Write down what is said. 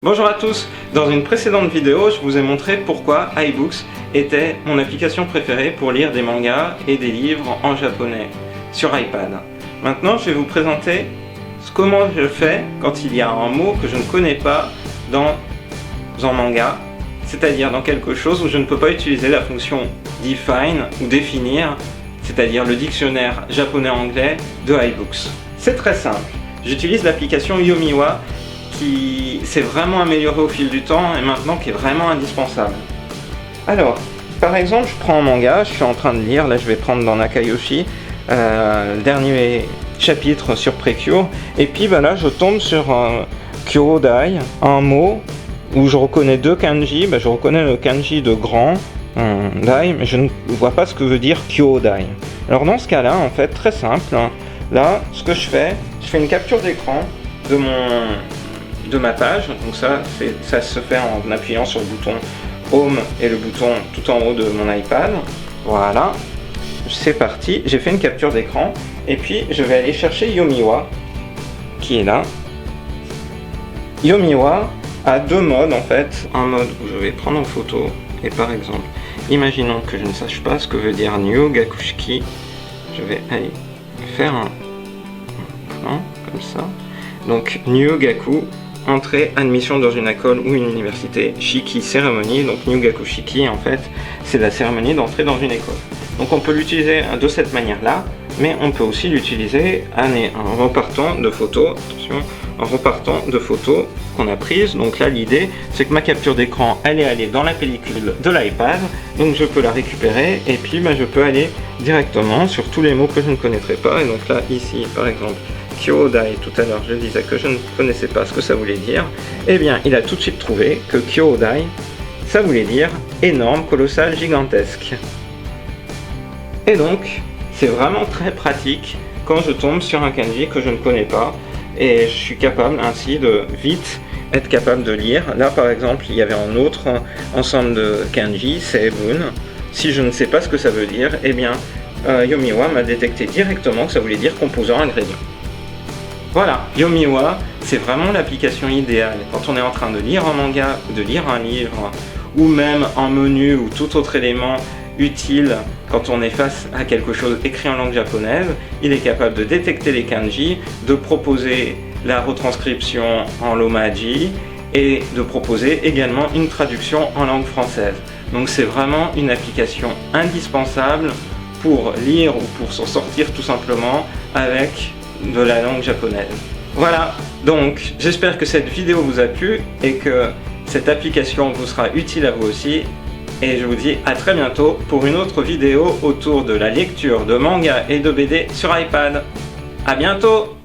Bonjour à tous, dans une précédente vidéo, je vous ai montré pourquoi iBooks était mon application préférée pour lire des mangas et des livres en japonais sur iPad. Maintenant, je vais vous présenter comment je fais quand il y a un mot que je ne connais pas dans un manga, c'est-à-dire dans quelque chose où je ne peux pas utiliser la fonction define ou définir, c'est-à-dire le dictionnaire japonais-anglais de iBooks. C'est très simple, j'utilise l'application Yomiwa qui s'est vraiment amélioré au fil du temps et maintenant qui est vraiment indispensable. Alors, par exemple, je prends un manga, je suis en train de lire, là je vais prendre dans Nakayoshi, le dernier chapitre sur Precure, et puis là je tombe sur Kyodai, un mot où je reconnais deux kanji, je reconnais le kanji de grand, dai, mais je ne vois pas ce que veut dire Kyodai. Alors dans ce cas-là, en fait, très simple, là, ce que je fais une capture d'écran de ma page, donc ça se fait en appuyant sur le bouton Home et le bouton tout en haut de mon iPad. Voilà, c'est parti, j'ai fait une capture d'écran et puis je vais aller chercher Yomiwa qui est là. Yomiwa a deux modes en fait, un mode où je vais prendre en photo et par exemple, imaginons que je ne sache pas ce que veut dire Nyogakushiki, je vais aller faire un plan comme ça. Donc Nyogaku, entrée, admission dans une école ou une université, Shiki, cérémonie, donc Nyogaku Shiki en fait c'est la cérémonie d'entrée dans une école. Donc on peut l'utiliser de cette manière là, mais on peut aussi l'utiliser en repartant de photos, attention, en repartant de photos qu'on a prises. Donc là l'idée c'est que ma capture d'écran elle est allée dans la pellicule de l'iPad, donc je peux la récupérer et puis je peux aller directement sur tous les mots que je ne connaîtrais pas. Et donc là ici par exemple Kyodai, tout à l'heure je disais que je ne connaissais pas ce que ça voulait dire, et bien il a tout de suite trouvé que Kyodai ça voulait dire énorme, colossal, gigantesque. Et donc c'est vraiment très pratique quand je tombe sur un kanji que je ne connais pas et je suis capable ainsi de vite être capable de lire. Là par exemple il y avait un autre ensemble de kanji, Seibun. Si je ne sais pas ce que ça veut dire, et bien Yomiwa m'a détecté directement que ça voulait dire composant ingrédient. Voilà, Yomiwa, c'est vraiment l'application idéale quand on est en train de lire un manga, de lire un livre, ou même un menu ou tout autre élément utile quand on est face à quelque chose écrit en langue japonaise. Il est capable de détecter les kanji, de proposer la retranscription en romaji et de proposer également une traduction en langue française. Donc c'est vraiment une application indispensable pour lire ou pour s'en sortir tout simplement avec de la langue japonaise. Voilà, donc j'espère que cette vidéo vous a plu et que cette application vous sera utile à vous aussi. Et je vous dis à très bientôt pour une autre vidéo autour de la lecture de manga et de BD sur iPad. À bientôt!